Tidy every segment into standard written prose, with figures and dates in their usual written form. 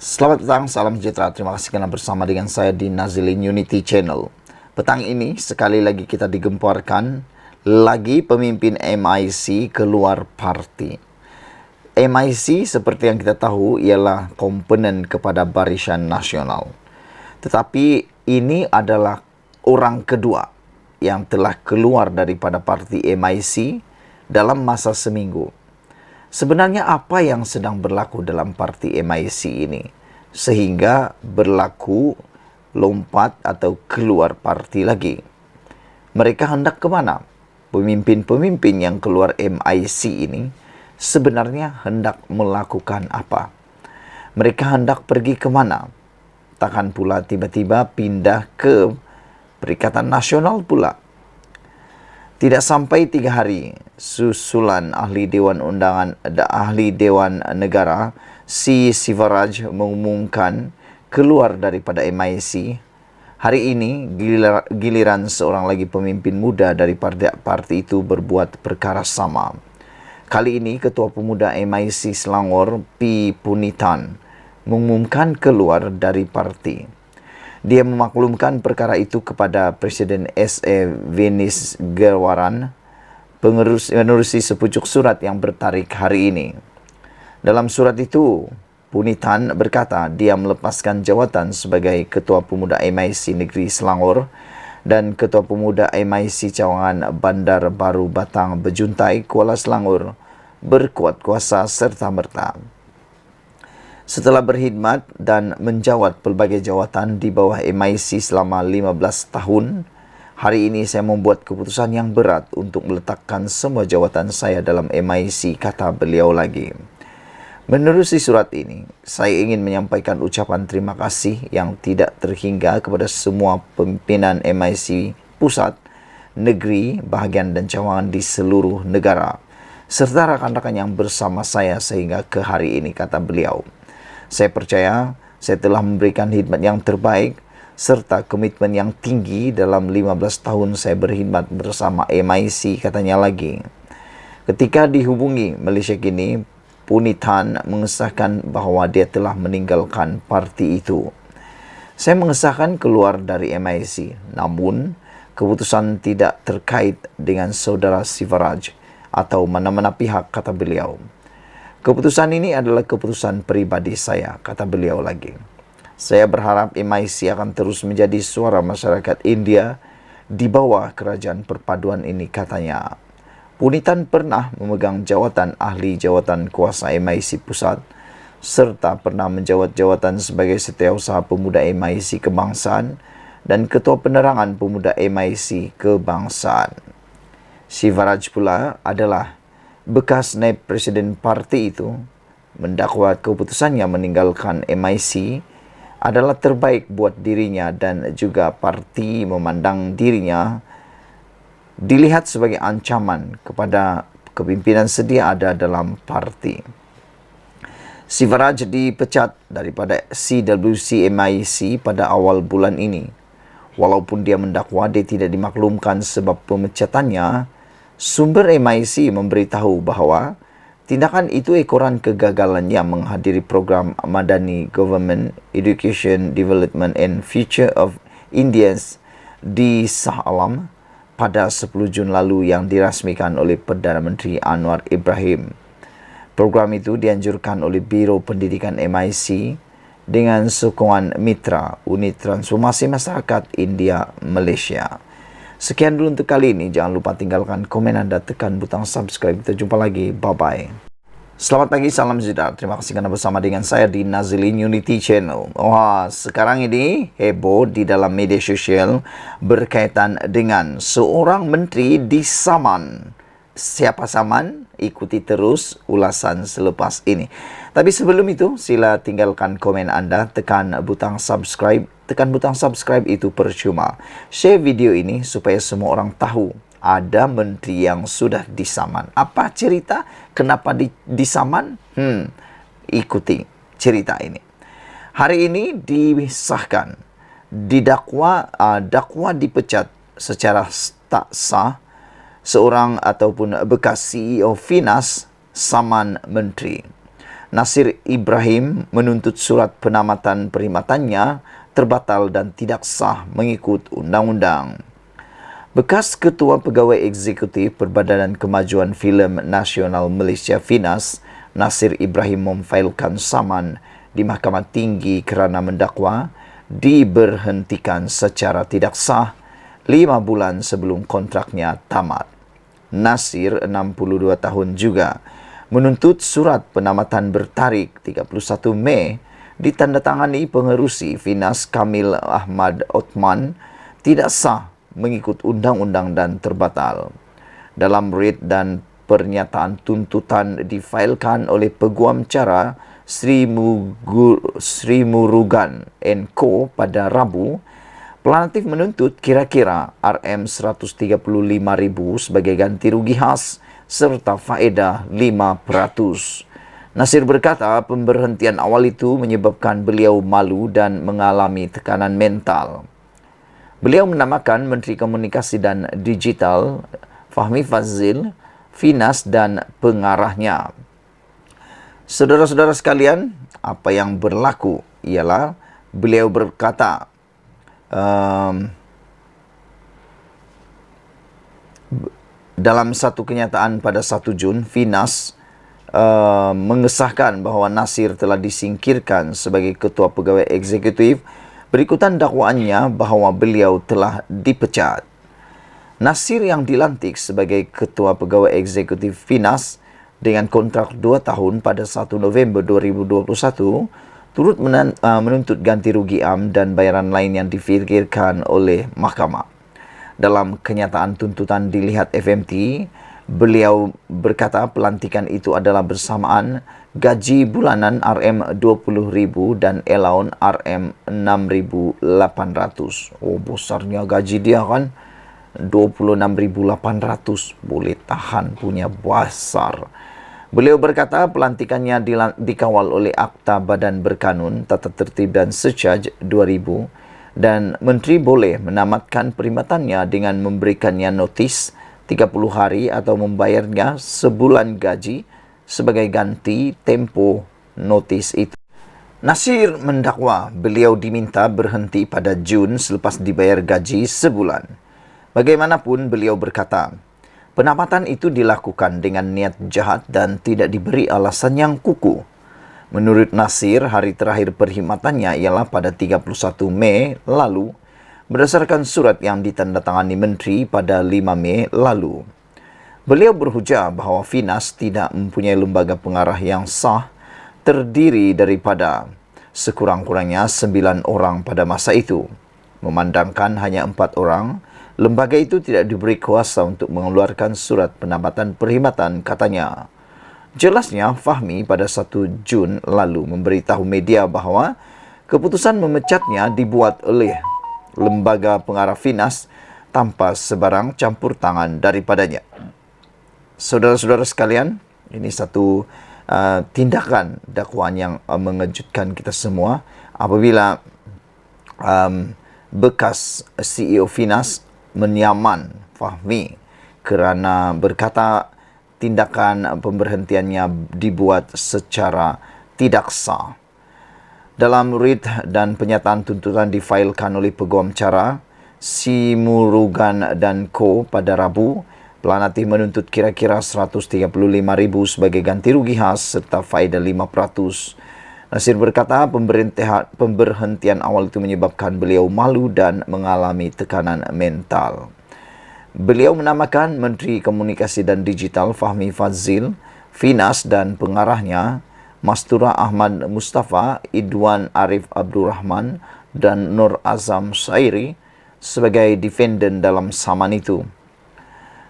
Selamat petang, salam sejahtera. Terima kasih kerana bersama dengan saya di Nazilin Unity Channel. Petang ini sekali lagi kita digemparkan lagi pemimpin MIC keluar parti. MIC seperti yang kita tahu ialah komponen kepada Barisan Nasional. Tetapi ini adalah orang kedua yang telah keluar daripada parti MIC dalam masa seminggu. Sebenarnya apa yang sedang berlaku dalam parti MIC ini sehingga berlaku lompat atau keluar parti lagi? Mereka hendak ke mana? Pemimpin-pemimpin yang keluar MIC ini sebenarnya hendak melakukan apa? Mereka hendak pergi ke mana? Takkan pula tiba-tiba pindah ke Perikatan Nasional pula. Tidak sampai 3 hari, susulan Ahli Dewan Negara C. Sivaraj mengumumkan keluar daripada MIC. Hari ini giliran seorang lagi pemimpin muda dari parti itu berbuat perkara sama. Kali ini Ketua Pemuda MIC Selangor P. Punithan mengumumkan keluar dari parti. Dia memaklumkan perkara itu kepada Presiden S.A. Venugawarayan, menerusi sepucuk surat yang bertarik hari ini. Dalam surat itu, Punithan berkata dia melepaskan jawatan sebagai Ketua Pemuda MIC Negeri Selangor dan Ketua Pemuda MIC Cawangan Bandar Baru Batang Bejuntai, Kuala Selangor berkuat kuasa serta-merta. Setelah berkhidmat dan menjawat pelbagai jawatan di bawah MIC selama 15 tahun, hari ini saya membuat keputusan yang berat untuk meletakkan semua jawatan saya dalam MIC, kata beliau lagi. Menerusi surat ini, saya ingin menyampaikan ucapan terima kasih yang tidak terhingga kepada semua pimpinan MIC pusat, negeri, bahagian dan cawangan di seluruh negara, serta rakan-rakan yang bersama saya sehingga ke hari ini, kata beliau. Saya percaya saya telah memberikan khidmat yang terbaik serta komitmen yang tinggi dalam 15 tahun saya berkhidmat bersama MIC, katanya lagi. Ketika dihubungi Malaysia kini, Punithan mengesahkan bahawa dia telah meninggalkan parti itu. Saya mengesahkan keluar dari MIC, namun keputusan tidak terkait dengan saudara Sivaraj atau mana-mana pihak, kata beliau. Keputusan ini adalah keputusan peribadi saya, kata beliau lagi. Saya berharap MIC akan terus menjadi suara masyarakat India di bawah kerajaan perpaduan ini, katanya. Punithan pernah memegang jawatan ahli jawatan kuasa MIC pusat serta pernah menjawat jawatan sebagai Setiausaha Pemuda MIC Kebangsaan dan Ketua Penerangan Pemuda MIC Kebangsaan. Sivaraj pula adalah bekas naib presiden parti itu, mendakwa keputusannya meninggalkan MIC adalah terbaik buat dirinya dan juga parti memandang dirinya dilihat sebagai ancaman kepada kepimpinan sedia ada dalam parti. Sivaraj dipecat daripada CWC MIC pada awal bulan ini. Walaupun dia mendakwa dia tidak dimaklumkan sebab pemecatannya, sumber MIC memberitahu bahawa tindakan itu ekoran kegagalannya menghadiri program Madani Government Education Development and Future of Indians di Shah Alam pada 10 Jun lalu yang dirasmikan oleh Perdana Menteri Anwar Ibrahim. Program itu dianjurkan oleh Biro Pendidikan MIC dengan sokongan mitra Unit Transformasi Masyarakat India Malaysia. Sekian dulu untuk kali ini. Jangan lupa tinggalkan komen anda, tekan butang subscribe. Kita jumpa lagi. Bye-bye. Selamat pagi, salam sejahtera. Terima kasih kerana bersama dengan saya di Nazilin Unity Channel. Wah, sekarang ini heboh di dalam media sosial berkaitan dengan seorang menteri disaman. Siapa saman? Ikuti terus ulasan selepas ini. Tapi sebelum itu, sila tinggalkan komen anda, tekan butang subscribe. Tekan butang subscribe itu percuma. Share video ini supaya semua orang tahu ada menteri yang sudah disaman. Apa cerita? Kenapa disaman? Ikuti cerita ini. Hari ini disahkan, dakwa dipecat secara tak sah seorang ataupun bekas CEO Finas saman menteri. Nasir Ibrahim menuntut surat penamatan perkhidmatannya terbatal dan tidak sah mengikut undang-undang. Bekas Ketua Pegawai Eksekutif Perbadanan Kemajuan Filem Nasional Malaysia FINAS, Nasir Ibrahim memfailkan saman di Mahkamah Tinggi kerana mendakwa diberhentikan secara tidak sah 5 bulan sebelum kontraknya tamat. Nasir, 62 tahun juga, menuntut surat penamatan bertarikh 31 Mei ditandatangani pengerusi FINAS Kamil Ahmad Othman tidak sah mengikut undang-undang dan terbatal. Dalam writ dan pernyataan tuntutan difailkan oleh Peguam Cara Sri Murugan & Co pada Rabu, pelantik menuntut kira-kira RM135,000 sebagai ganti rugi khas serta faedah 5%. Nasir berkata pemberhentian awal itu menyebabkan beliau malu dan mengalami tekanan mental. Beliau menamakan Menteri Komunikasi dan Digital Fahmi Fadzil, FINAS dan pengarahnya. Saudara-saudara sekalian, apa yang berlaku ialah beliau berkata dalam satu kenyataan pada 1 Jun, FINAS mengesahkan bahawa Nasir telah disingkirkan sebagai Ketua Pegawai Eksekutif berikutan dakwaannya bahawa beliau telah dipecat. Nasir yang dilantik sebagai Ketua Pegawai Eksekutif FINAS dengan kontrak 2 tahun pada 1 November 2021 turut menuntut ganti rugi am dan bayaran lain yang difikirkan oleh mahkamah. Dalam kenyataan tuntutan dilihat FMT, beliau berkata pelantikan itu adalah bersamaan gaji bulanan RM20,000 dan allowance RM6,800. Oh, besarnya gaji dia kan. 26,800. Boleh tahan punya besar. Beliau berkata pelantikannya dikawal oleh Akta Badan Berkanun, Tata Tertib dan Secharge 2000 dan Menteri boleh menamatkan perkhidmatannya dengan memberikannya notis 30 hari atau membayarnya sebulan gaji sebagai ganti tempoh notis itu. Nasir mendakwa beliau diminta berhenti pada Jun selepas dibayar gaji sebulan. Bagaimanapun beliau berkata, penamatan itu dilakukan dengan niat jahat dan tidak diberi alasan yang kukuh. Menurut Nasir, hari terakhir perkhidmatannya ialah pada 31 Mei lalu, berdasarkan surat yang ditandatangani Menteri pada 5 Mei lalu. Beliau berhujah bahawa FINAS tidak mempunyai lembaga pengarah yang sah, terdiri daripada sekurang-kurangnya 9 orang pada masa itu. Memandangkan hanya 4 orang, lembaga itu tidak diberi kuasa untuk mengeluarkan surat penamatan perkhidmatan, katanya. Jelasnya, Fahmi pada 1 Jun lalu memberitahu media bahawa keputusan memecatnya dibuat oleh lembaga pengarah FINAS tanpa sebarang campur tangan daripadanya. Saudara-saudara sekalian, ini satu tindakan dakwaan yang mengejutkan kita semua apabila bekas CEO FINAS menyaman Fahmi kerana berkata tindakan pemberhentiannya dibuat secara tidak sah. Dalam writ dan penyataan tuntutan difailkan oleh Peguam Cara Sri Murugan dan Co pada Rabu, pelantik menuntut kira-kira RM135,000 sebagai ganti rugi khas serta faedah 5%. Nasir berkata pemberhentian awal itu menyebabkan beliau malu dan mengalami tekanan mental. Beliau menamakan Menteri Komunikasi dan Digital Fahmi Fadzil, FINAS dan pengarahnya Mastura Ahmad Mustafa, Idwan Arif Abdul Rahman dan Nur Azam Sairi sebagai defendant dalam saman itu.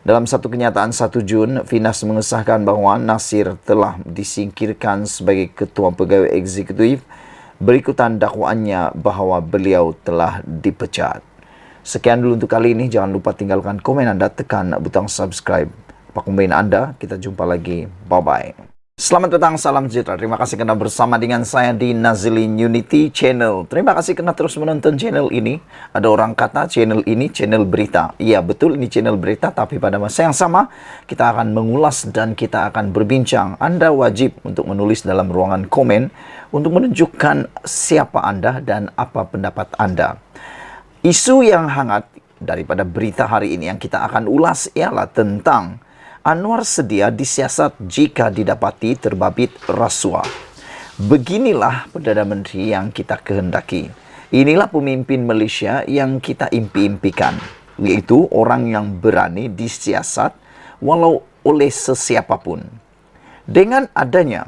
Dalam satu kenyataan 1 Jun, FINAS mengesahkan bahawa Nasir telah disingkirkan sebagai Ketua Pegawai Eksekutif berikutan dakwaannya bahawa beliau telah dipecat. Sekian dulu untuk kali ini. Jangan lupa tinggalkan komen anda, tekan butang subscribe. Apa komen anda? Kita jumpa lagi. Bye-bye. Selamat datang, salam sejahtera. Terima kasih karena bersama dengan saya di Nazilin Unity Channel. Terima kasih karena terus menonton channel ini. Ada orang kata channel ini channel berita. Iya, betul, ini channel berita, tapi pada masa yang sama kita akan mengulas dan kita akan berbincang. Anda wajib untuk menulis dalam ruangan komen untuk menunjukkan siapa Anda dan apa pendapat Anda. Isu yang hangat daripada berita hari ini yang kita akan ulas ialah tentang Anwar sedia disiasat jika didapati terbabit rasuah. Beginilah Perdana Menteri yang kita kehendaki. Inilah pemimpin Malaysia yang kita impi-impikan, yaitu orang yang berani disiasat walau oleh sesiapapun. Dengan adanya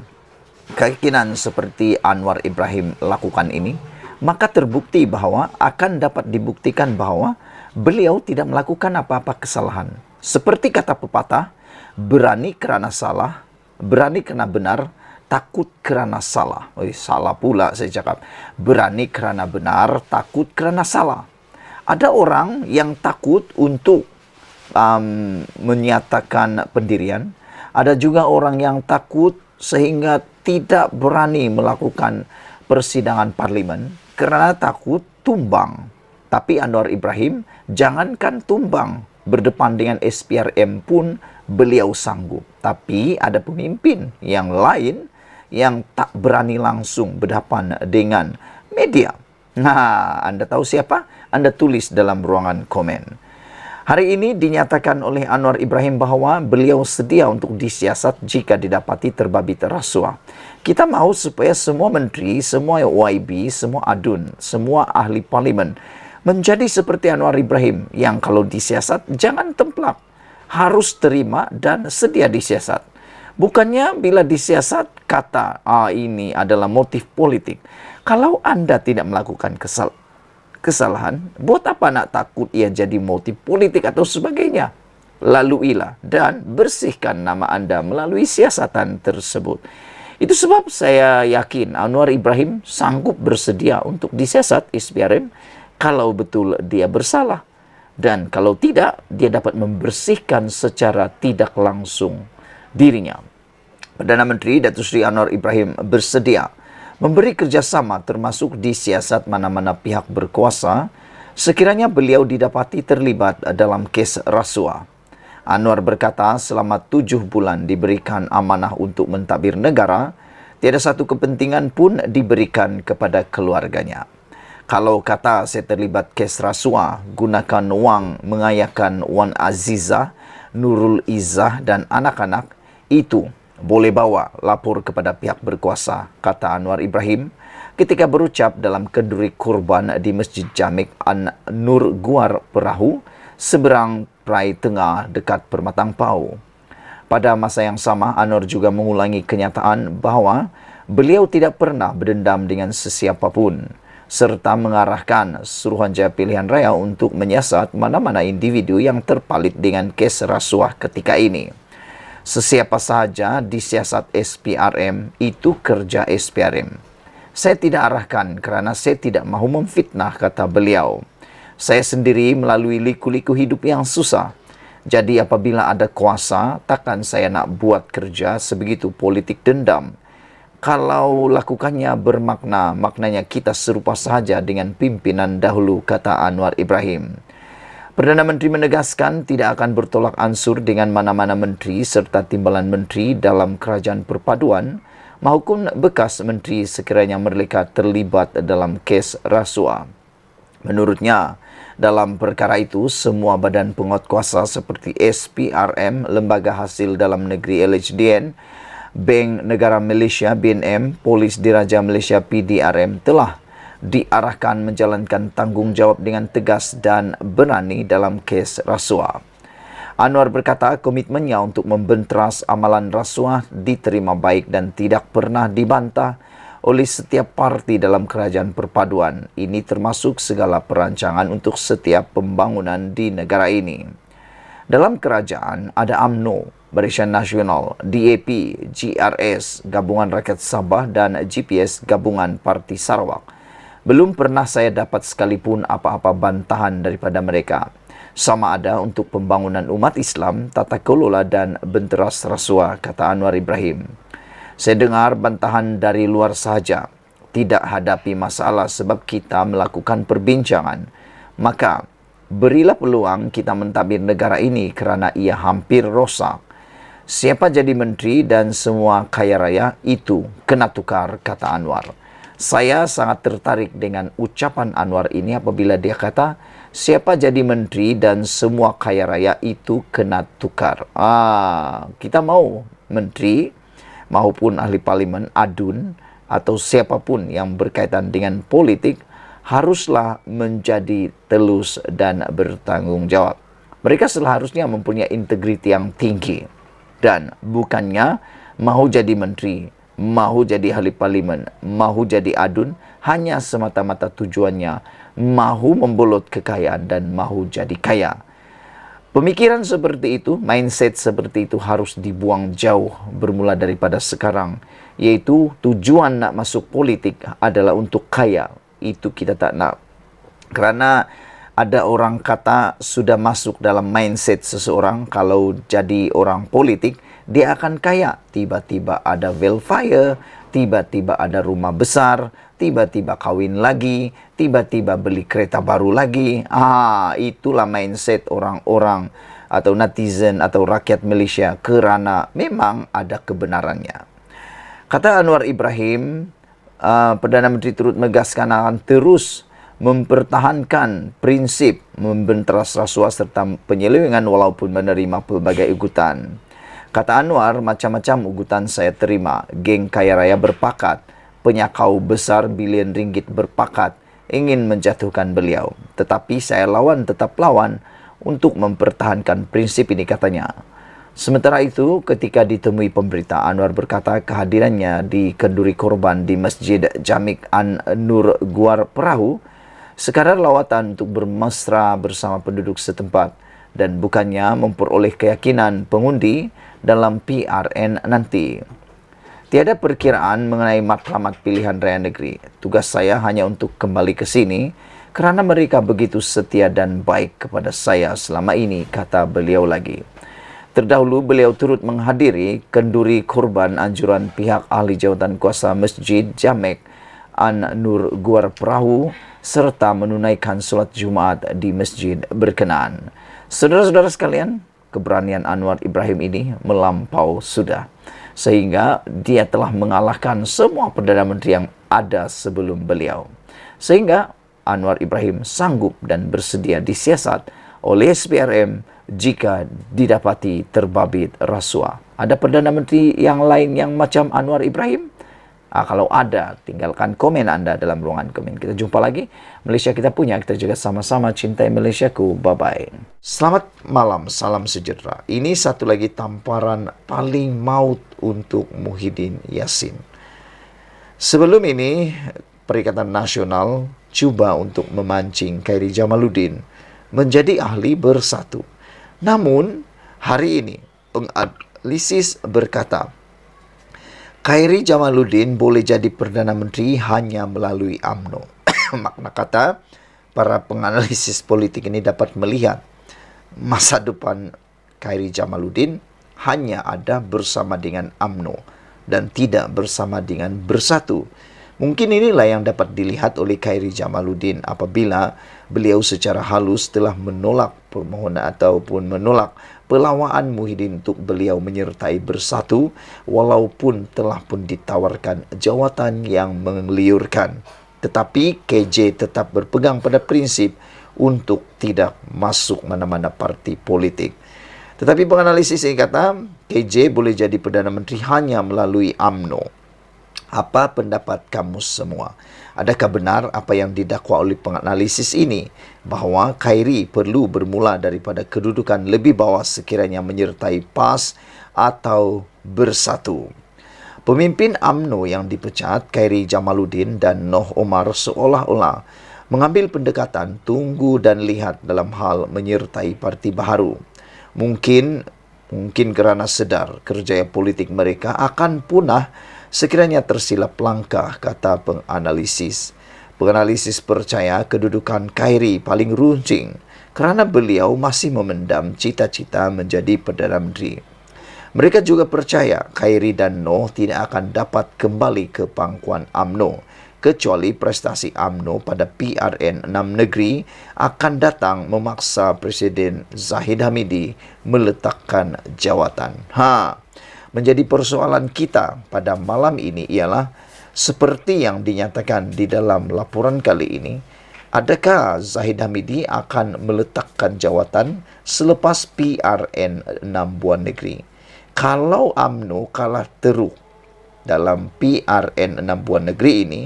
keyakinan seperti Anwar Ibrahim lakukan ini, maka terbukti bahwa akan dapat dibuktikan bahwa beliau tidak melakukan apa-apa kesalahan. Seperti kata pepatah, berani kerana salah, berani kerana benar, takut kerana salah. Salah pula saya cakap. Berani kerana benar, takut kerana salah. Ada orang yang takut untuk menyatakan pendirian. Ada juga orang yang takut sehingga tidak berani melakukan persidangan parlimen kerana takut tumbang. Tapi Anwar Ibrahim, jangankan tumbang, berdepan dengan SPRM pun beliau sanggup. Tapi ada pemimpin yang lain yang tak berani langsung berhadapan dengan media. Nah, Anda tahu siapa? Anda tulis dalam ruangan komen. Hari ini dinyatakan oleh Anwar Ibrahim bahwa beliau sedia untuk disiasat jika didapati terbabit rasuah. Kita mahu supaya semua menteri, semua YB, semua adun, semua ahli parlimen menjadi seperti Anwar Ibrahim yang kalau disiasat jangan templak, harus terima dan sedia disiasat. Bukannya bila disiasat kata ini adalah motif politik. Kalau Anda tidak melakukan kesalahan, buat apa nak takut ia jadi motif politik atau sebagainya? Laluilah dan bersihkan nama Anda melalui siasatan tersebut. Itu sebab saya yakin Anwar Ibrahim sanggup bersedia untuk disiasat SPRM kalau betul dia bersalah. Dan kalau tidak, dia dapat membersihkan secara tidak langsung dirinya. Perdana Menteri Datuk Seri Anwar Ibrahim bersedia memberi kerjasama termasuk disiasat mana-mana pihak berkuasa sekiranya beliau didapati terlibat dalam kes rasuah. Anwar berkata selama 7 bulan diberikan amanah untuk mentadbir negara, tiada satu kepentingan pun diberikan kepada keluarganya. Kalau kata saya terlibat kes rasuah, gunakan wang mengayakan Wan Azizah, Nurul Izzah dan anak-anak, itu boleh bawa lapor kepada pihak berkuasa, kata Anwar Ibrahim ketika berucap dalam kenduri kurban di Masjid Jamik An-Nur Guar Perahu, seberang Perai Tengah dekat Permatang Pau. Pada masa yang sama, Anwar juga mengulangi kenyataan bahawa beliau tidak pernah berdendam dengan sesiapa pun, serta mengarahkan Suruhanjaya Pilihan Raya untuk menyiasat mana-mana individu yang terpalit dengan kes rasuah ketika ini. Sesiapa sahaja disiasat SPRM, itu kerja SPRM. Saya tidak arahkan kerana saya tidak mahu memfitnah, kata beliau. Saya sendiri melalui liku-liku hidup yang susah. Jadi apabila ada kuasa, takkan saya nak buat kerja sebegitu politik dendam. Kalau lakukannya bermakna, maknanya kita serupa sahaja dengan pimpinan dahulu, kata Anwar Ibrahim. Perdana Menteri menegaskan tidak akan bertolak ansur dengan mana-mana menteri serta timbalan menteri dalam kerajaan perpaduan maupun bekas menteri sekiranya mereka terlibat dalam kes rasuah. Menurutnya, dalam perkara itu, semua badan penguatkuasa seperti SPRM, Lembaga Hasil Dalam Negeri LHDN, Bank Negara Malaysia BNM, Polis Diraja Malaysia PDRM telah diarahkan menjalankan tanggungjawab dengan tegas dan berani dalam kes rasuah. Anwar berkata komitmennya untuk membenteras amalan rasuah diterima baik dan tidak pernah dibantah oleh setiap parti dalam kerajaan perpaduan. Ini termasuk segala perancangan untuk setiap pembangunan di negara ini. Dalam kerajaan ada UMNO, Barisan Nasional, DAP, GRS, Gabungan Rakyat Sabah dan GPS, Gabungan Parti Sarawak. Belum pernah saya dapat sekalipun apa-apa bantahan daripada mereka. Sama ada untuk pembangunan umat Islam, tata kelola dan benteras rasuah, kata Anwar Ibrahim. Saya dengar bantahan dari luar sahaja, tidak hadapi masalah sebab kita melakukan perbincangan. Maka, berilah peluang kita mentadbir negara ini kerana ia hampir rosak. Siapa jadi menteri dan semua kaya raya itu kena tukar, kata Anwar. Saya sangat tertarik dengan ucapan Anwar ini apabila dia kata, siapa jadi menteri dan semua kaya raya itu kena tukar. Kita mau menteri maupun ahli parlimen, adun, atau siapapun yang berkaitan dengan politik haruslah menjadi telus dan bertanggung jawab. Mereka seharusnya mempunyai integriti yang tinggi dan bukannya mahu jadi menteri, mahu jadi ahli parlimen, mahu jadi adun hanya semata-mata tujuannya mahu membolot kekayaan dan mahu jadi kaya. Pemikiran seperti itu, mindset seperti itu harus dibuang jauh bermula daripada sekarang. Yaitu tujuan nak masuk politik adalah untuk kaya. Itu kita tak nak. Kerana ada orang kata sudah masuk dalam mindset seseorang kalau jadi orang politik, dia akan kaya. Tiba-tiba ada welfare, tiba-tiba ada rumah besar, tiba-tiba kawin lagi, tiba-tiba beli kereta baru lagi. Itulah mindset orang-orang atau netizen atau rakyat Malaysia kerana memang ada kebenarannya. Kata Anwar Ibrahim, Perdana Menteri turut menegaskan akan terus mempertahankan prinsip membenteras rasuah serta penyelewengan walaupun menerima pelbagai ugutan. Kata Anwar, macam-macam ugutan saya terima. Geng kaya raya berpakat, penyakau besar bilion ringgit berpakat ingin menjatuhkan beliau. Tetapi saya tetap lawan untuk mempertahankan prinsip ini, katanya. Sementara itu, ketika ditemui pemberita, Anwar berkata kehadirannya di kenduri korban di Masjid Jamik An-Nur Guar Perahu sekadar lawatan untuk bermesra bersama penduduk setempat dan bukannya memperoleh keyakinan pengundi dalam PRN nanti. Tiada perkiraan mengenai matlamat pilihan raya negeri. Tugas saya hanya untuk kembali ke sini kerana mereka begitu setia dan baik kepada saya selama ini, kata beliau lagi. Terdahulu, beliau turut menghadiri kenduri korban anjuran pihak ahli jawatan kuasa Masjid Jamek An-Nur Guar Perahu serta menunaikan solat Jumaat di masjid berkenaan. Saudara-saudara sekalian, keberanian Anwar Ibrahim ini melampau sudah. Sehingga dia telah mengalahkan semua Perdana Menteri yang ada sebelum beliau. Sehingga Anwar Ibrahim sanggup dan bersedia disiasat oleh SPRM jika didapati terbabit rasuah. Ada Perdana Menteri yang lain yang macam Anwar Ibrahim? Kalau ada, tinggalkan komen anda dalam ruangan komen. Kita jumpa lagi. Malaysia kita punya, kita juga sama-sama cintai Malaysiaku. Bye-bye. Selamat malam, salam sejahtera. Ini satu lagi tamparan paling maut untuk Muhyiddin Yassin. Sebelum ini, Perikatan Nasional cuba untuk memancing Khairi Jamaluddin menjadi ahli bersatu. Namun, hari ini penganalisis berkata, Khairi Jamaluddin boleh jadi Perdana Menteri hanya melalui UMNO. Makna kata, para penganalisis politik ini dapat melihat masa depan Khairi Jamaluddin hanya ada bersama dengan UMNO dan tidak bersama dengan bersatu. Mungkin inilah yang dapat dilihat oleh Khairi Jamaluddin apabila beliau secara halus telah menolak permohonan ataupun menolak pelawaan Muhyiddin untuk beliau menyertai bersatu walaupun telah pun ditawarkan jawatan yang mengeliurkan. Tetapi KJ tetap berpegang pada prinsip untuk tidak masuk mana-mana parti politik. Tetapi penganalisis ini kata KJ boleh jadi Perdana Menteri hanya melalui UMNO. Apa pendapat kamu semua? Adakah benar apa yang didakwa oleh penganalisis ini bahawa Khairi perlu bermula daripada kedudukan lebih bawah sekiranya menyertai PAS atau bersatu? Pemimpin UMNO yang dipecat, Khairi Jamaluddin dan Noh Omar seolah-olah mengambil pendekatan tunggu dan lihat dalam hal menyertai parti baharu. Mungkin kerana sedar kerjaya politik mereka akan punah sekiranya tersilap langkah, kata penganalisis. Penganalisis percaya kedudukan Khairi paling runcing kerana beliau masih memendam cita-cita menjadi Perdana Menteri. Mereka juga percaya Khairi dan Noh tidak akan dapat kembali ke pangkuan UMNO kecuali prestasi UMNO pada PRN 6 negeri akan datang memaksa Presiden Zahid Hamidi meletakkan jawatan. Menjadi persoalan kita pada malam ini ialah seperti yang dinyatakan di dalam laporan kali ini, adakah Zahid Hamidi akan meletakkan jawatan selepas PRN 6 buah negeri? Kalau UMNO kalah teruk dalam PRN 6 buah negeri ini,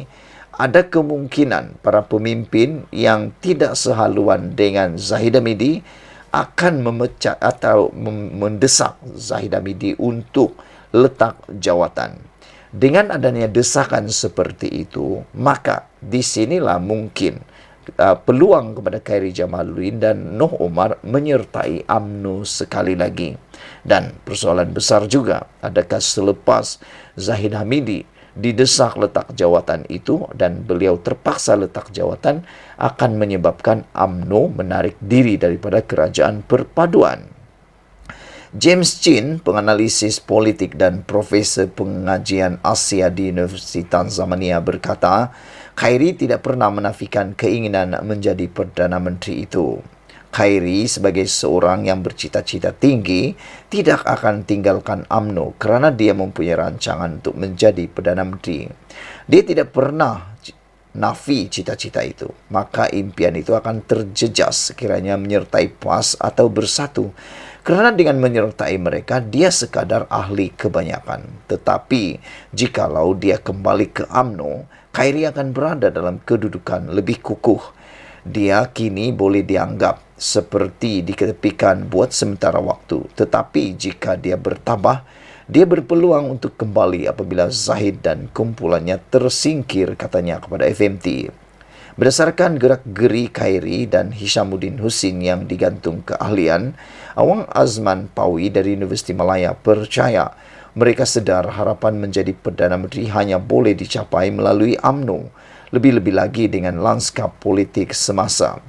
ada kemungkinan para pemimpin yang tidak sehaluan dengan Zahid Hamidi akan memecat atau mendesak Zahid Hamidi untuk letak jawatan. Dengan adanya desakan seperti itu, maka di sinilah mungkin peluang kepada Khairi Jamaluddin dan Noh Omar menyertai UMNO sekali lagi. Dan persoalan besar juga, adakah selepas Zahid Hamidi didesak letak jawatan itu dan beliau terpaksa letak jawatan akan menyebabkan UMNO menarik diri daripada kerajaan perpaduan. James Chin, penganalisis politik dan profesor pengajian Asia di Universitas Zamania berkata, Khairi tidak pernah menafikan keinginan menjadi Perdana Menteri itu. Khairi sebagai seorang yang bercita-cita tinggi tidak akan tinggalkan UMNO kerana dia mempunyai rancangan untuk menjadi Perdana Menteri. Dia tidak pernah nafi cita-cita itu. Maka impian itu akan terjejas sekiranya menyertai PAS atau Bersatu. Kerana dengan menyertai mereka, dia sekadar ahli kebanyakan. Tetapi, jikalau dia kembali ke UMNO, Khairi akan berada dalam kedudukan lebih kukuh. Dia kini boleh dianggap seperti diketepikan buat sementara waktu. Tetapi jika dia bertabah, dia berpeluang untuk kembali apabila Zahid dan kumpulannya tersingkir, katanya kepada FMT. Berdasarkan gerak-geri Khairi dan Hishamuddin Hussein yang digantung keahlian, Awang Azman Pawi dari Universiti Malaya percaya mereka sedar harapan menjadi Perdana Menteri hanya boleh dicapai melalui UMNO, lebih-lebih lagi dengan lanskap politik semasa.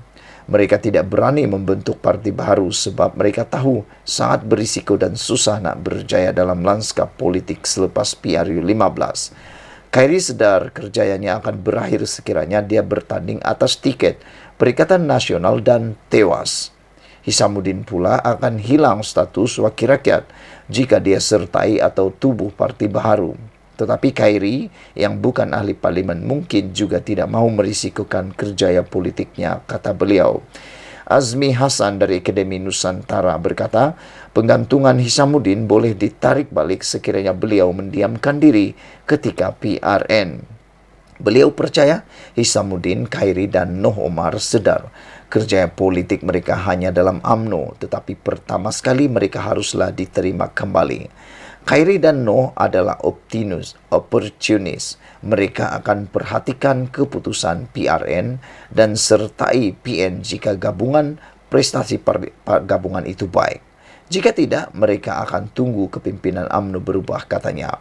Mereka tidak berani membentuk parti baru sebab mereka tahu sangat berisiko dan susah nak berjaya dalam lanskap politik selepas PRU 15. Khairi sedar kerjayanya akan berakhir sekiranya dia bertanding atas tiket Perikatan Nasional dan tewas. Hishamuddin pula akan hilang status wakil rakyat jika dia sertai atau tubuh parti baru. Tetapi Khairi yang bukan ahli parlimen mungkin juga tidak mahu merisikokan kerjaya politiknya, kata beliau. Azmi Hasan dari Akademi Nusantara berkata, penggantungan Hishamuddin boleh ditarik balik sekiranya beliau mendiamkan diri ketika PRN. Beliau percaya Hishamuddin, Khairi dan Noh Omar sedar kerjaya politik mereka hanya dalam UMNO, tetapi pertama sekali mereka haruslah diterima kembali. Khairi dan Noh adalah opportunis. Mereka akan perhatikan keputusan PRN dan sertai PN jika gabungan prestasi gabungan itu baik. Jika tidak, mereka akan tunggu kepimpinan UMNO berubah, katanya.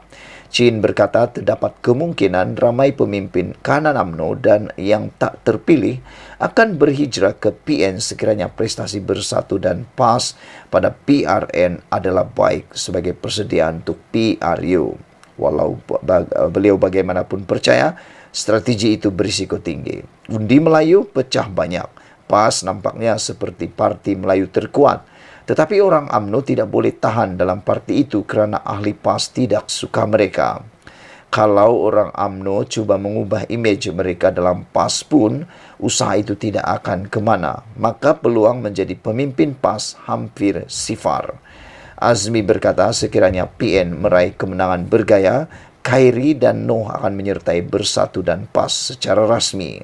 Chin berkata terdapat kemungkinan ramai pemimpin kanan UMNO dan yang tak terpilih akan berhijrah ke PN sekiranya prestasi Bersatu dan PAS pada PRN adalah baik sebagai persediaan untuk PRU. Walau beliau bagaimanapun percaya, strategi itu berisiko tinggi. Undi Melayu pecah banyak. PAS nampaknya seperti parti Melayu terkuat. Tetapi orang UMNO tidak boleh tahan dalam parti itu kerana ahli PAS tidak suka mereka. Kalau orang UMNO cuba mengubah imej mereka dalam PAS pun, usaha itu tidak akan ke mana. Maka peluang menjadi pemimpin PAS hampir sifar. Azmi berkata sekiranya PN meraih kemenangan bergaya, Khairi dan Noh akan menyertai Bersatu dan PAS secara rasmi.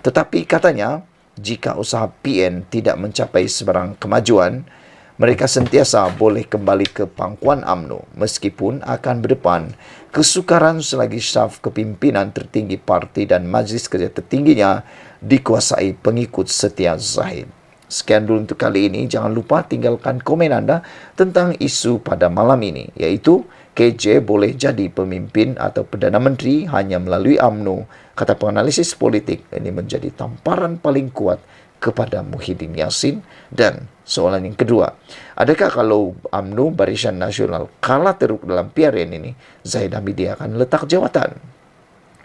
Tetapi katanya, jika usaha PN tidak mencapai sebarang kemajuan, mereka sentiasa boleh kembali ke pangkuan UMNO meskipun akan berdepan kesukaran selagi staf kepimpinan tertinggi parti dan majlis kerja tertingginya dikuasai pengikut setia Zahid. Sekian dulu untuk kali ini. Jangan lupa tinggalkan komen anda tentang isu pada malam ini, iaitu KJ boleh jadi pemimpin atau Perdana Menteri hanya melalui UMNO. Kata penganalisis politik, ini menjadi tamparan paling kuat kepada Muhyiddin Yassin? Dan soalan yang kedua, adakah kalau UMNO Barisan Nasional kalah teruk dalam PRN ini, Zaid Hamidi akan letak jawatan?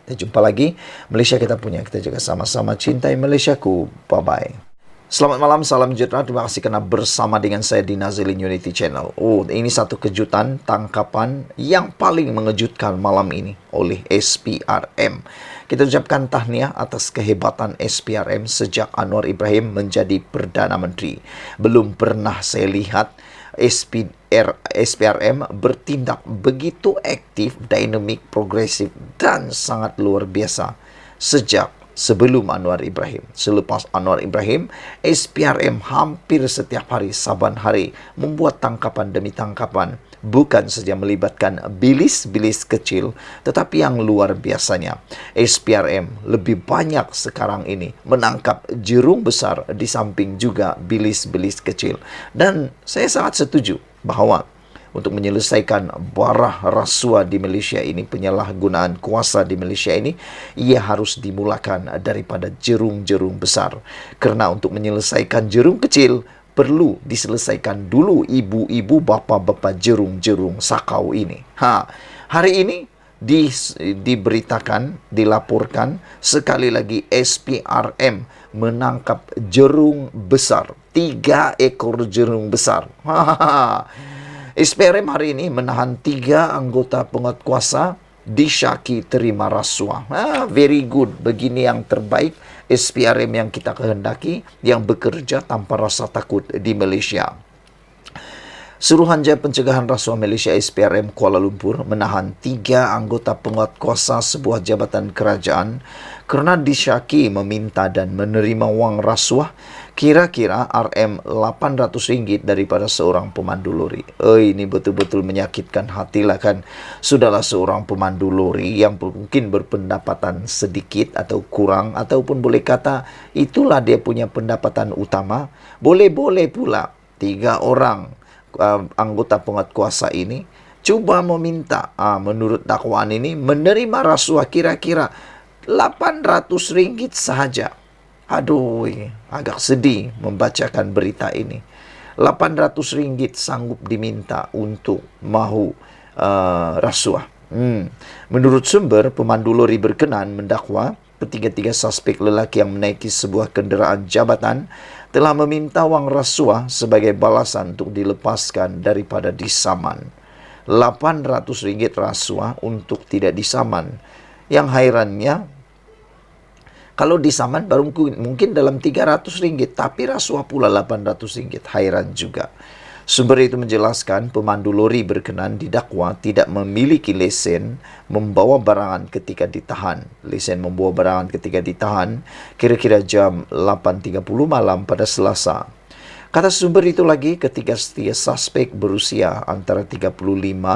Kita jumpa lagi. Malaysia kita punya, kita juga sama-sama cintai Malaysiaku. Bye-bye. Selamat malam, salam sejahtera. Terima kasih kerana bersama dengan saya di Nazilin Unity Channel. Ini satu kejutan tangkapan yang paling mengejutkan malam ini oleh SPRM. Kita ucapkan tahniah atas kehebatan SPRM sejak Anwar Ibrahim menjadi Perdana Menteri. Belum pernah saya lihat SPRM bertindak begitu aktif, dinamik, progresif dan sangat luar biasa sejak sebelum Anwar Ibrahim. Selepas Anwar Ibrahim, SPRM hampir setiap hari, saban hari, membuat tangkapan demi tangkapan. Bukan saja melibatkan bilis-bilis kecil, tetapi yang luar biasanya, SPRM lebih banyak sekarang ini menangkap jerung besar di samping juga bilis-bilis kecil. Dan saya sangat setuju bahawa untuk menyelesaikan barah rasuah di Malaysia ini, penyalahgunaan kuasa di Malaysia ini, ia harus dimulakan daripada jerung-jerung besar. Kerana untuk menyelesaikan jerung kecil, perlu diselesaikan dulu ibu-ibu, bapa-bapa jerung-jerung sakau ini. Hari ini diberitakan, dilaporkan sekali lagi SPRM menangkap jerung besar. 3 ekor jerung besar. SPRM hari ini menahan 3 anggota penguatkuasa disyaki terima rasuah. Very good. Begini yang terbaik SPRM yang kita kehendaki, yang bekerja tanpa rasa takut di Malaysia. Suruhanjaya Pencegahan Rasuah Malaysia SPRM Kuala Lumpur menahan 3 anggota penguatkuasa sebuah jabatan kerajaan kerana disyaki meminta dan menerima wang rasuah kira-kira RM800 daripada seorang pemandu lori. Ini betul-betul menyakitkan hati lah kan. Sudahlah seorang pemandu lori yang mungkin berpendapatan sedikit atau kurang, ataupun boleh kata itulah dia punya pendapatan utama. Boleh-boleh pula 3 orang anggota penguatkuasa ini cuba meminta, menurut dakwaan ini, menerima rasuah kira-kira RM800 sahaja. Aduh, agak sedih membacakan berita ini. RM800 sanggup diminta untuk mahu rasuah. Menurut sumber, pemandu lori berkenan mendakwa ketiga-tiga suspek lelaki yang menaiki sebuah kenderaan jabatan telah meminta wang rasuah sebagai balasan untuk dilepaskan daripada disaman. RM800 rasuah untuk tidak disaman. Yang hairannya, kalau disaman baru mungkin dalam RM300, tapi rasuah pula RM800. Hairan juga. Sumber itu menjelaskan pemandu lori berkenan didakwa tidak memiliki lesen membawa barangan ketika ditahan. Lesen membawa barangan ketika ditahan kira-kira jam 8.30 malam pada Selasa. Kata sumber itu lagi, ketiga suspek berusia antara 35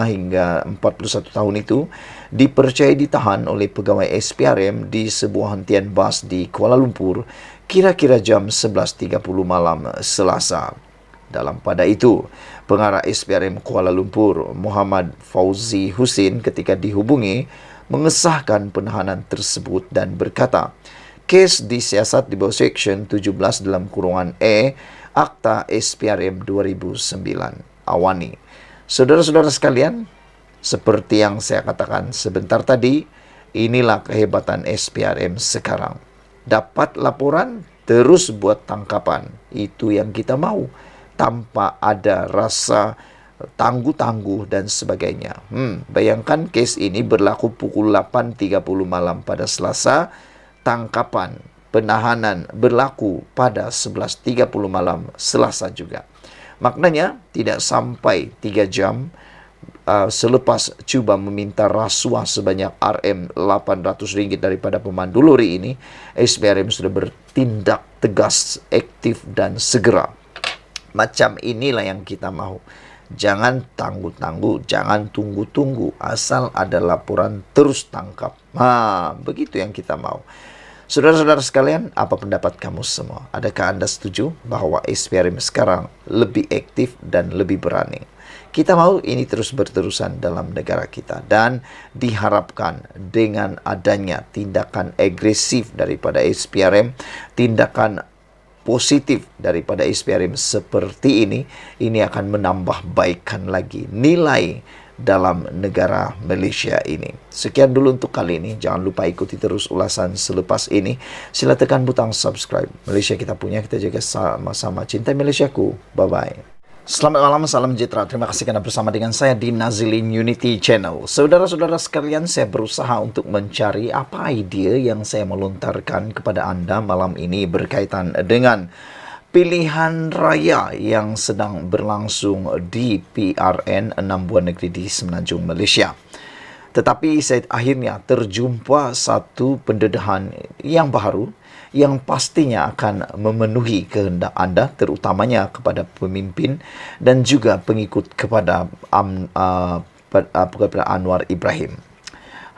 hingga 41 tahun itu dipercayai ditahan oleh pegawai SPRM di sebuah hentian bas di Kuala Lumpur kira-kira jam 11.30 malam Selasa. Dalam pada itu, pengarah SPRM Kuala Lumpur, Muhammad Fauzi Husin, ketika dihubungi, mengesahkan penahanan tersebut dan berkata, kes disiasat di bawah Seksyen 17 dalam kurungan E, Akta SPRM 2009. Awani. Saudara-saudara sekalian, seperti yang saya katakan sebentar tadi, inilah kehebatan SPRM sekarang. Dapat laporan, terus buat tangkapan. Itu yang kita mau. Tanpa ada rasa tangguh-tangguh dan sebagainya. Bayangkan kes ini berlaku pukul 8.30 malam pada Selasa. Tangkapan, penahanan berlaku pada 11.30 malam Selasa juga. Maknanya tidak sampai 3 jam selepas cuba meminta rasuah sebanyak RM800 daripada pemandu lori ini, SPRM sudah bertindak tegas, aktif dan segera. Macam inilah yang kita mahu. Jangan tangguh-tangguh, jangan tunggu-tunggu. Asal ada laporan, terus tangkap. Begitu yang kita mau. Saudara-saudara sekalian, apa pendapat kamu semua? Adakah Anda setuju bahawa SPRM sekarang lebih aktif dan lebih berani? Kita mau ini terus berterusan dalam negara kita. Dan diharapkan dengan adanya tindakan agresif daripada SPRM, tindakan positif daripada SPRM seperti ini akan menambah baikkan lagi nilai dalam negara Malaysia ini. Sekian dulu untuk kali ini. Jangan lupa ikuti terus ulasan selepas ini. Sila tekan butang subscribe. Malaysia kita punya, kita jaga sama-sama. Cintai Malaysiaku. Bye-bye. Selamat malam, salam sejahtera. Terima kasih kerana bersama dengan saya di Nazilin Unity Channel. Saudara-saudara sekalian, saya berusaha untuk mencari apa idea yang saya melontarkan kepada anda malam ini berkaitan dengan pilihan raya yang sedang berlangsung di PRN 6 buah negeri di Semenanjung Malaysia. Tetapi saya akhirnya terjumpa satu pendedahan yang baru yang pastinya akan memenuhi kehendak anda, terutamanya kepada pemimpin dan juga pengikut kepada Anwar Ibrahim.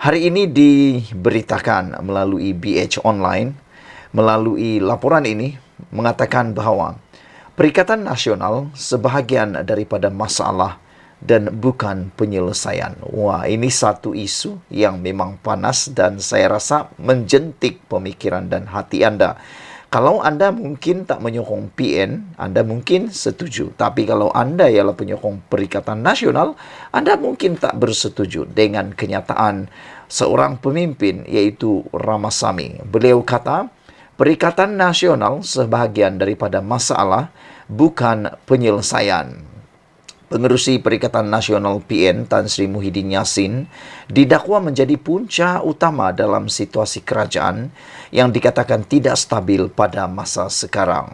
Hari ini diberitakan melalui BH Online, melalui laporan ini mengatakan bahawa Perikatan Nasional sebahagian daripada masalah dan bukan penyelesaian. Wah, ini satu isu yang memang panas dan saya rasa menjentik pemikiran dan hati anda. Kalau anda mungkin tak menyokong PN, anda mungkin setuju. Tapi kalau anda ialah penyokong Perikatan Nasional, anda mungkin tak bersetuju dengan kenyataan seorang pemimpin iaitu Ramasamy. Beliau kata, Perikatan Nasional sebahagian daripada masalah bukan penyelesaian. Pengerusi Perikatan Nasional PN Tan Sri Muhyiddin Yassin didakwa menjadi punca utama dalam situasi kerajaan yang dikatakan tidak stabil pada masa sekarang.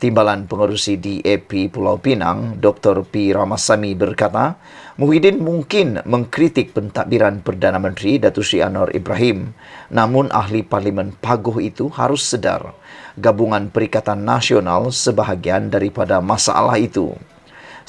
Timbalan Pengerusi DAP Pulau Pinang, Dr. P. Ramasamy berkata, Muhyiddin mungkin mengkritik pentadbiran Perdana Menteri Datuk Seri Anwar Ibrahim, namun ahli Parlimen Paguh itu harus sedar gabungan Perikatan Nasional sebahagian daripada masalah itu.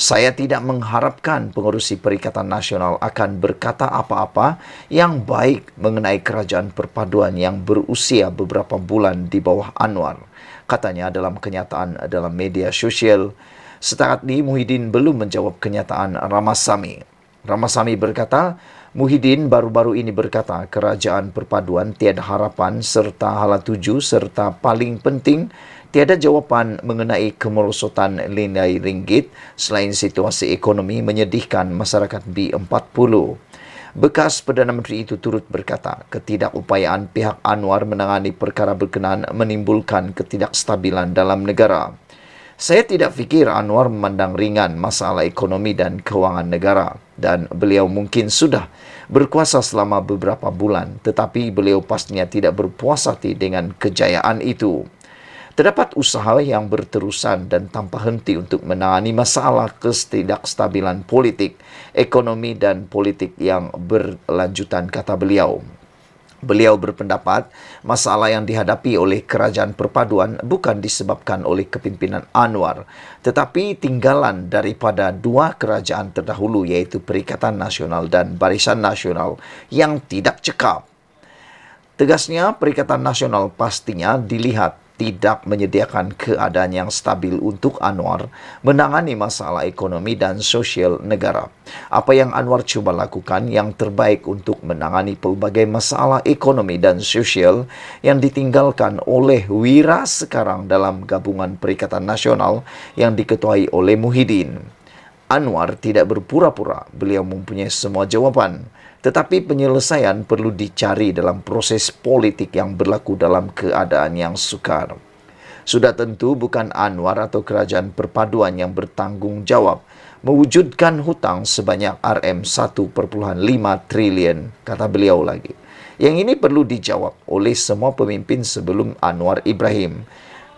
Saya tidak mengharapkan pengerusi Perikatan Nasional akan berkata apa-apa yang baik mengenai kerajaan perpaduan yang berusia beberapa bulan di bawah Anwar, katanya dalam kenyataan dalam media sosial. Setakat ini Muhyiddin belum menjawab kenyataan Ramasamy. Ramasamy berkata, Muhyiddin baru-baru ini berkata kerajaan perpaduan tiada harapan serta hala tuju serta paling penting tiada jawapan mengenai kemerosotan nilai ringgit selain situasi ekonomi menyedihkan masyarakat B40. Bekas Perdana Menteri itu turut berkata, ketidakupayaan pihak Anwar menangani perkara berkenaan menimbulkan ketidakstabilan dalam negara. Saya tidak fikir Anwar memandang ringan masalah ekonomi dan kewangan negara dan beliau mungkin sudah berkuasa selama beberapa bulan, tetapi beliau pastinya tidak berpuas hati dengan kejayaan itu. Terdapat usaha yang berterusan dan tanpa henti untuk menangani masalah ketidakstabilan politik, ekonomi dan politik yang berlanjutan, kata beliau. Beliau berpendapat masalah yang dihadapi oleh kerajaan perpaduan bukan disebabkan oleh kepimpinan Anwar, tetapi tinggalan daripada dua kerajaan terdahulu iaitu Perikatan Nasional dan Barisan Nasional yang tidak cekap. Tegasnya, Perikatan Nasional pastinya dilihat tidak menyediakan keadaan yang stabil untuk Anwar menangani masalah ekonomi dan sosial negara. Apa yang Anwar cuba lakukan yang terbaik untuk menangani pelbagai masalah ekonomi dan sosial yang ditinggalkan oleh wira sekarang dalam gabungan Perikatan Nasional yang diketuai oleh Muhyiddin. Anwar tidak berpura-pura, beliau mempunyai semua jawapan. Tetapi penyelesaian perlu dicari dalam proses politik yang berlaku dalam keadaan yang sukar. Sudah tentu bukan Anwar atau kerajaan perpaduan yang bertanggungjawab mewujudkan hutang sebanyak RM1.5 trilion, kata beliau lagi. Yang ini perlu dijawab oleh semua pemimpin sebelum Anwar Ibrahim.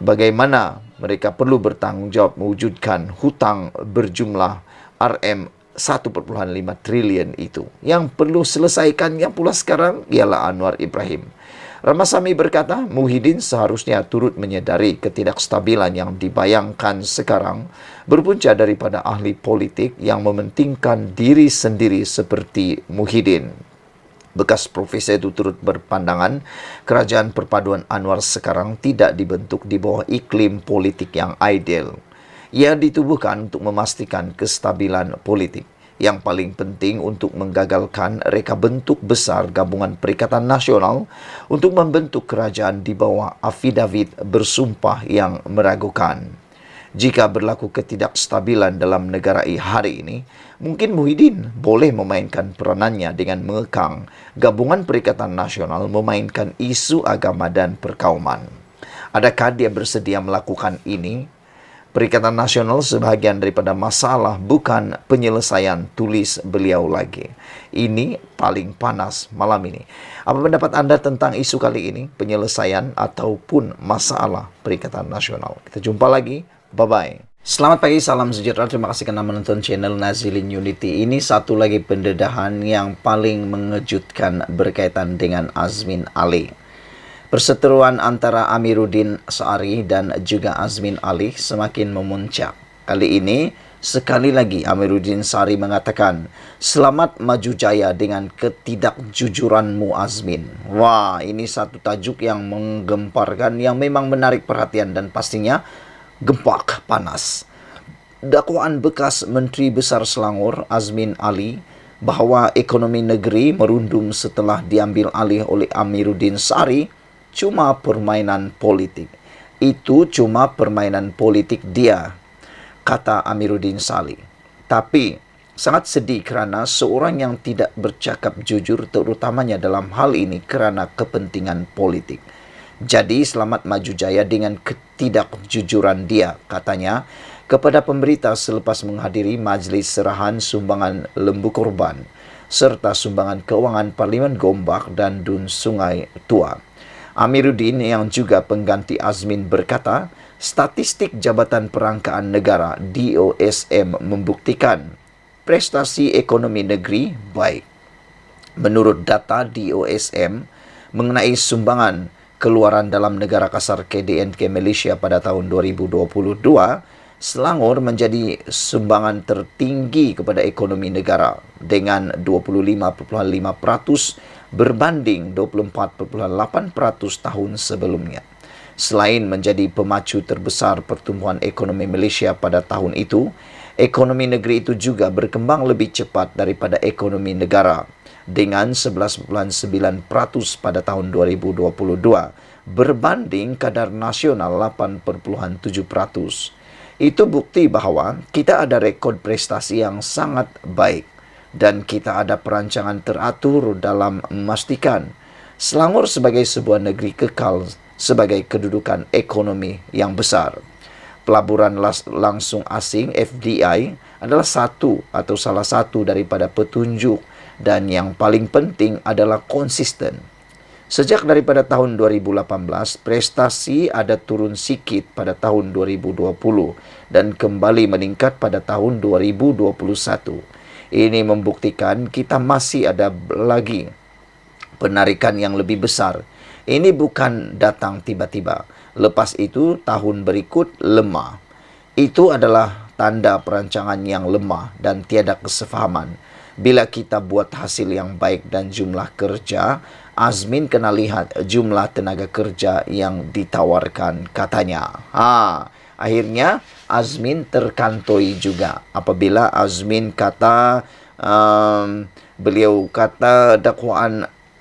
Bagaimana mereka perlu bertanggungjawab mewujudkan hutang berjumlah RM1.5 trilion itu. Yang perlu selesaikannya pula sekarang ialah Anwar Ibrahim. Ramasamy berkata, Muhyiddin seharusnya turut menyedari ketidakstabilan yang dibayangkan sekarang berpunca daripada ahli politik yang mementingkan diri sendiri seperti Muhyiddin. Bekas profesor itu turut berpandangan kerajaan perpaduan Anwar sekarang tidak dibentuk di bawah iklim politik yang ideal. Ia ditubuhkan untuk memastikan kestabilan politik. Yang paling penting untuk menggagalkan reka bentuk besar Gabungan Perikatan Nasional untuk membentuk kerajaan di bawah afidavit bersumpah yang meragukan. Jika berlaku ketidakstabilan dalam negara hari ini, mungkin Muhyiddin boleh memainkan peranannya dengan mengekang Gabungan Perikatan Nasional memainkan isu agama dan perkauman. Adakah dia bersedia melakukan ini? Perikatan Nasional sebahagian daripada masalah bukan penyelesaian, tulis beliau lagi. Ini paling panas malam ini. Apa pendapat anda tentang isu kali ini? Penyelesaian ataupun masalah Perikatan Nasional? Kita jumpa lagi. Bye-bye. Selamat pagi, salam sejahtera. Terima kasih karena menonton channel Nazilin Unity. Ini satu lagi pendedahan yang paling mengejutkan berkaitan dengan Azmin Ali. Perseteruan antara Amiruddin Syari dan juga Azmin Ali semakin memuncak. Kali ini, sekali lagi Amiruddin Syari mengatakan, "Selamat maju jaya dengan ketidakjujuranmu, Azmin." Wah, ini satu tajuk yang menggemparkan, yang memang menarik perhatian dan pastinya gempak panas. Dakwaan bekas Menteri Besar Selangor, Azmin Ali, bahwa ekonomi negeri merundum setelah diambil alih oleh Amiruddin Syari cuma permainan politik. Itu cuma permainan politik dia, kata Amiruddin Syari. Tapi sangat sedih kerana seorang yang tidak bercakap jujur, terutamanya dalam hal ini kerana kepentingan politik. Jadi selamat maju jaya dengan ketidakjujuran dia, katanya, kepada pemberita selepas menghadiri majlis serahan sumbangan lembu korban serta sumbangan keuangan Parlimen Gombak dan Dun Sungai Tua. Amiruddin yang juga pengganti Azmin berkata, statistik Jabatan Perangkaan Negara DOSM membuktikan prestasi ekonomi negeri baik. Menurut data DOSM mengenai sumbangan keluaran dalam negara kasar KDNK Malaysia pada tahun 2022, Selangor menjadi sumbangan tertinggi kepada ekonomi negara dengan 25.5% berbanding 24.8% tahun sebelumnya. Selain menjadi pemacu terbesar pertumbuhan ekonomi Malaysia pada tahun itu, ekonomi negeri itu juga berkembang lebih cepat daripada ekonomi negara dengan 11.9% pada tahun 2022 berbanding kadar nasional 8.7%. Itu bukti bahawa kita ada rekod prestasi yang sangat baik dan kita ada perancangan teratur dalam memastikan Selangor sebagai sebuah negeri kekal sebagai kedudukan ekonomi yang besar. Pelaburan langsung asing FDI adalah salah satu daripada petunjuk, dan yang paling penting adalah konsisten. Sejak daripada tahun 2018, prestasi ada turun sikit pada tahun 2020 dan kembali meningkat pada tahun 2021. Ini membuktikan kita masih ada lagi penarikan yang lebih besar. Ini bukan datang tiba-tiba. Lepas itu, tahun berikut lemah. Itu adalah tanda perancangan yang lemah dan tiada kesefahaman. Bila kita buat hasil yang baik dan jumlah kerja, Azmin kena lihat jumlah tenaga kerja yang ditawarkan, katanya. Akhirnya Azmin terkantoi juga apabila Azmin kata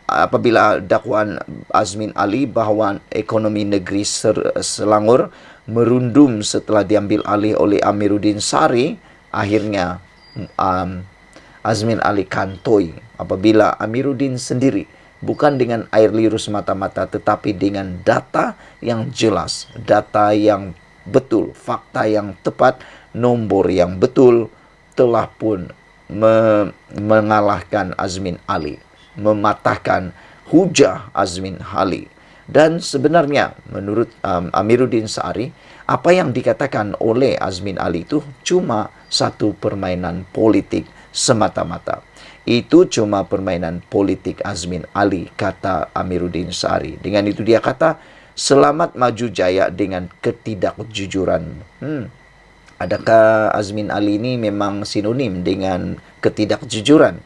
apabila dakwaan Azmin Ali bahawa ekonomi negeri Selangor merundum setelah diambil alih oleh Amiruddin Syari, akhirnya Azmin Ali kantoi apabila Amiruddin sendiri bukan dengan air liur semata-mata tetapi dengan data yang jelas, data yang betul, fakta yang tepat, nombor yang betul, telah pun mengalahkan Azmin Ali, mematahkan hujah Azmin Ali. Dan sebenarnya menurut Amiruddin Syari, apa yang dikatakan oleh Azmin Ali itu cuma satu permainan politik semata-mata. Itu cuma permainan politik Azmin Ali, kata Amiruddin Syari. Dengan itu dia kata, selamat maju jaya dengan ketidakjujuran. Adakah Azmin Ali ini memang sinonim dengan ketidakjujuran?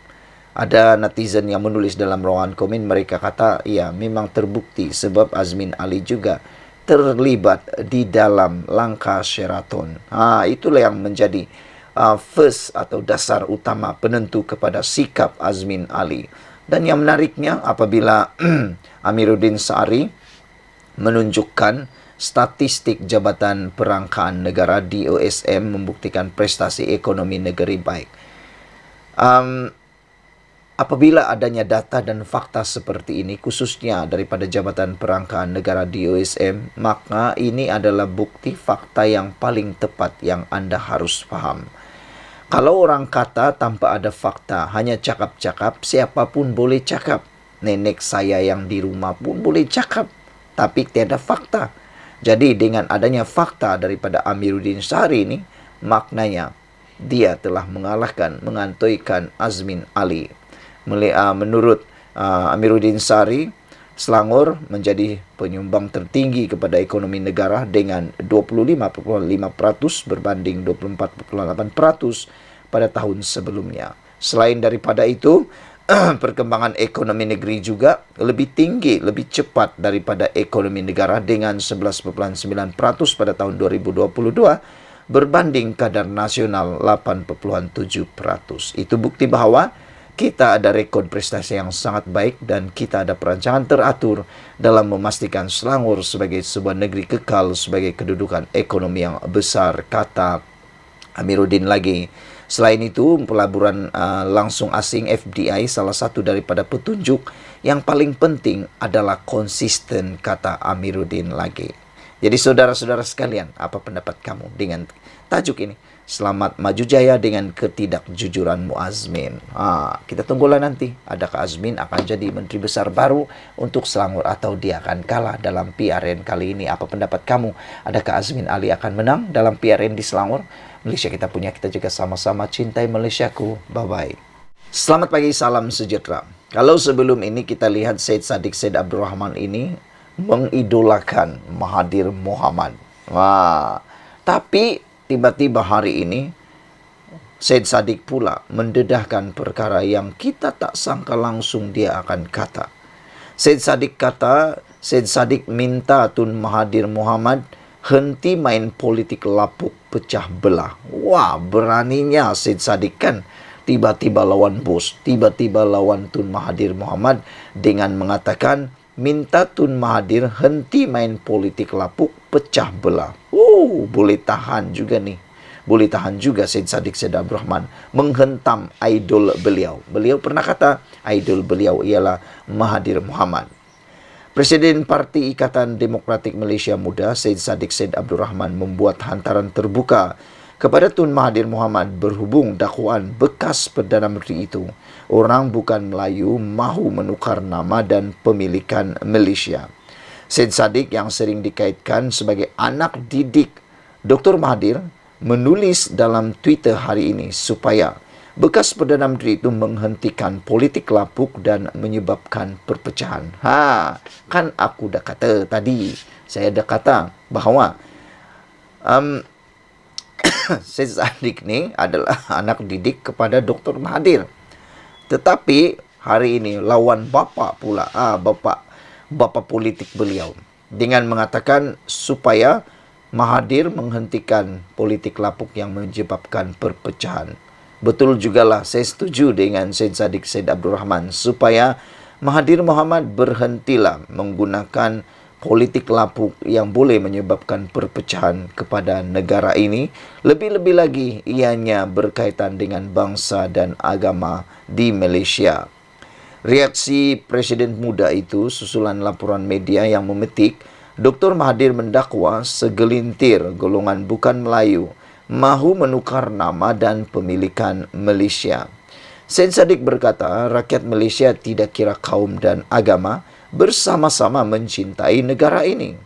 Ada netizen yang menulis dalam ruangan komen, mereka kata, ya memang terbukti sebab Azmin Ali juga terlibat di dalam langkah Sheraton. Itulah yang menjadi first atau dasar utama penentu kepada sikap Azmin Ali. Dan yang menariknya apabila Amiruddin Syari menunjukkan statistik Jabatan Perangkaan Negara DOSM membuktikan prestasi ekonomi negeri baik. Apabila adanya data dan fakta seperti ini, khususnya daripada Jabatan Perangkaan Negara DOSM, maka ini adalah bukti fakta yang paling tepat yang Anda harus faham. Kalau orang kata tanpa ada fakta, hanya cakap-cakap, siapapun boleh cakap. Nenek saya yang di rumah pun boleh cakap, tapi tiada fakta. Jadi dengan adanya fakta daripada Amiruddin Syari ini, maknanya dia telah mengalahkan, mengantoikan Azmin Ali. Menurut Amiruddin Syari, Selangor menjadi penyumbang tertinggi kepada ekonomi negara dengan 25.5% berbanding 24.8% pada tahun sebelumnya. Selain daripada itu, perkembangan ekonomi negeri juga lebih tinggi, lebih cepat daripada ekonomi negara dengan 11.9% pada tahun 2022 berbanding kadar nasional 8.7%. Itu bukti bahwa kita ada rekod prestasi yang sangat baik dan kita ada perancangan teratur dalam memastikan Selangor sebagai sebuah negeri kekal sebagai kedudukan ekonomi yang besar, kata Amiruddin lagi. Selain itu, pelaburan langsung asing FDI salah satu daripada petunjuk yang paling penting adalah konsisten, kata Amiruddin lagi. Jadi saudara-saudara sekalian, apa pendapat kamu dengan tajuk ini? Selamat maju jaya dengan ketidakjujuranmu Azmin. Kita tunggulah nanti. Adakah Azmin akan jadi menteri besar baru untuk Selangor atau dia akan kalah dalam PRN kali ini? Apa pendapat kamu? Adakah Azmin Ali akan menang dalam PRN di Selangor? Malaysia kita punya, kita juga sama-sama cintai Malaysiaku. Bye-bye. Selamat pagi, salam sejahtera. Kalau sebelum ini kita lihat Syed Saddiq Syed Abdul Rahman ini mengidolakan Mahathir Mohamad. Tapi tiba-tiba hari ini, Syed Saddiq pula mendedahkan perkara yang kita tak sangka langsung dia akan kata. Syed Saddiq minta Tun Mahathir Mohamad henti main politik lapuk pecah belah. Wah, beraninya Syed Saddiq kan. Tiba-tiba lawan bos, tiba-tiba lawan Tun Mahathir Mohamad dengan mengatakan minta Tun Mahathir henti main politik lapuk pecah belah. Boleh tahan juga nih. Boleh tahan juga Syed Saddiq Syed Abdul Rahman menghentam idol beliau. Beliau pernah kata idol beliau ialah Mahathir Mohamad. Presiden Parti Ikatan Demokratik Malaysia Muda Syed Saddiq Syed Abdul Rahman membuat hantaran terbuka kepada Tun Mahathir Mohamad berhubung dakwaan bekas Perdana Menteri itu, orang bukan Melayu mahu menukar nama dan pemilikan Malaysia. Syed Saddiq yang sering dikaitkan sebagai anak didik Dr. Mahathir menulis dalam Twitter hari ini supaya bekas Perdana Menteri itu menghentikan politik lapuk dan menyebabkan perpecahan. Kan aku dah kata tadi. Saya dah kata bahawa Syed Saddiq ni adalah anak didik kepada Dr. Mahathir. Tetapi hari ini lawan bapa pula, bapa politik beliau dengan mengatakan supaya Mahathir menghentikan politik lapuk yang menyebabkan perpecahan. Betul jugalah, saya setuju dengan Syed Saddiq Syed Abdul Rahman supaya Mahathir Mohamad berhentilah menggunakan politik lapuk yang boleh menyebabkan perpecahan kepada negara ini. Lebih-lebih lagi ianya berkaitan dengan bangsa dan agama di Malaysia. Reaksi Presiden muda itu susulan laporan media yang memetik Dr. Mahathir mendakwa segelintir golongan bukan Melayu mahu menukar nama dan pemilikan Malaysia. Syed Saddiq berkata, rakyat Malaysia tidak kira kaum dan agama bersama-sama mencintai negara ini.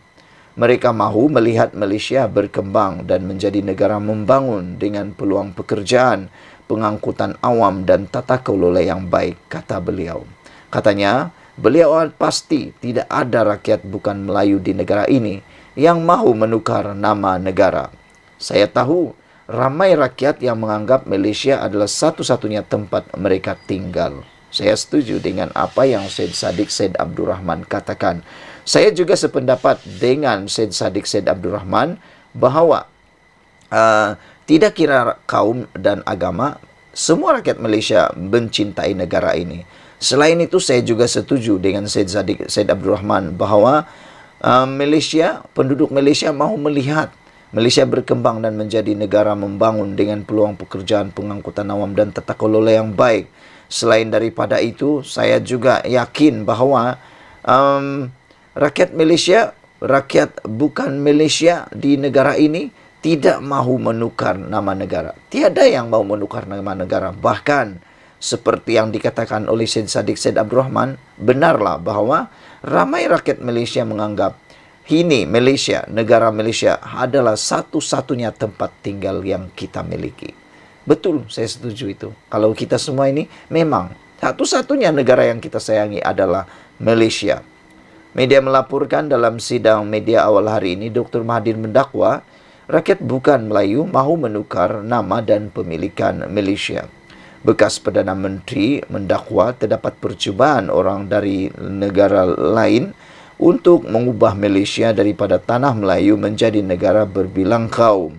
Mereka mahu melihat Malaysia berkembang dan menjadi negara membangun dengan peluang pekerjaan, pengangkutan awam dan tata kelola yang baik, kata beliau. Katanya, beliau pasti tidak ada rakyat bukan Melayu di negara ini yang mahu menukar nama negara. Saya tahu ramai rakyat yang menganggap Malaysia adalah satu-satunya tempat mereka tinggal. Saya setuju dengan apa yang Syed Saddiq Syed Abdul Rahman katakan. Saya juga sependapat dengan Syed Saddiq Syed Abdul Rahman bahawa Tidak kira kaum dan agama, semua rakyat Malaysia mencintai negara ini. Selain itu, saya juga setuju dengan Syed Abdul Rahman bahawa Malaysia, penduduk Malaysia mahu melihat Malaysia berkembang dan menjadi negara membangun dengan peluang pekerjaan, pengangkutan awam dan tata kelola yang baik. Selain daripada itu, saya juga yakin bahawa rakyat Malaysia, rakyat bukan Malaysia di negara ini tidak mahu menukar nama negara. Tiada yang mahu menukar nama negara. Bahkan seperti yang dikatakan oleh Syed Abdul Rahman, benarlah bahawa ramai rakyat Malaysia menganggap ini Malaysia, negara Malaysia adalah satu-satunya tempat tinggal yang kita miliki. Betul, saya setuju itu. Kalau kita semua ini memang satu-satunya negara yang kita sayangi adalah Malaysia. Media melaporkan dalam sidang media awal hari ini, Dr. Mahathir mendakwa rakyat bukan Melayu mahu menukar nama dan pemilikan Malaysia. Bekas Perdana Menteri mendakwa terdapat percubaan orang dari negara lain untuk mengubah Malaysia daripada tanah Melayu menjadi negara berbilang kaum.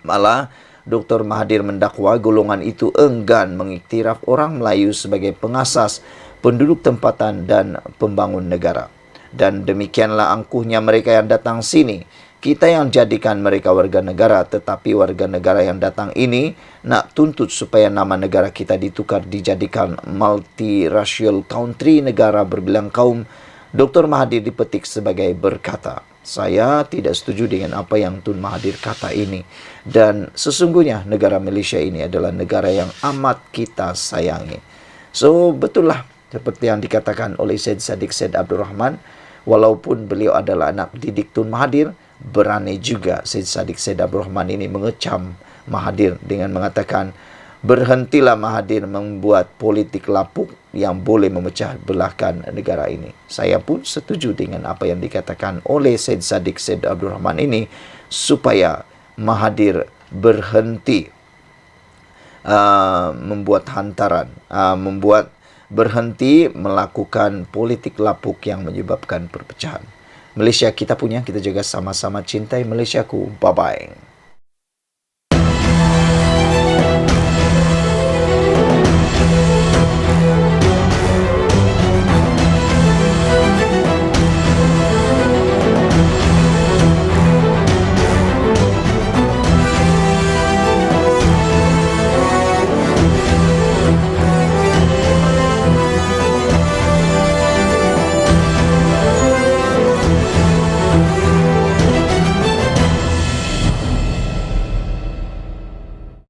Malah, Dr. Mahathir mendakwa golongan itu enggan mengiktiraf orang Melayu sebagai pengasas, penduduk tempatan dan pembangun negara. Dan demikianlah angkuhnya mereka yang datang sini. Kita yang jadikan mereka warga negara, tetapi warga negara yang datang ini nak tuntut supaya nama negara kita ditukar dijadikan multiracial country, negara berbilang kaum. Dr. Mahathir dipetik sebagai berkata, saya tidak setuju dengan apa yang Tun Mahathir kata ini. Dan sesungguhnya negara Malaysia ini adalah negara yang amat kita sayangi. So, betul lah seperti yang dikatakan oleh Syed Abdul Rahman, walaupun beliau adalah anak didik Tun Mahathir, berani juga Syed Abdul Rahman ini mengecam Mahathir dengan mengatakan, berhentilah Mahathir membuat politik lapuk yang boleh memecah belahkan negara ini. Saya pun setuju dengan apa yang dikatakan oleh Syed Abdul Rahman ini, supaya Mahathir berhenti membuat hantaran, berhenti melakukan politik lapuk yang menyebabkan perpecahan. Malaysia kita punya, kita juga sama-sama cintai Malaysiaku. Bye-bye.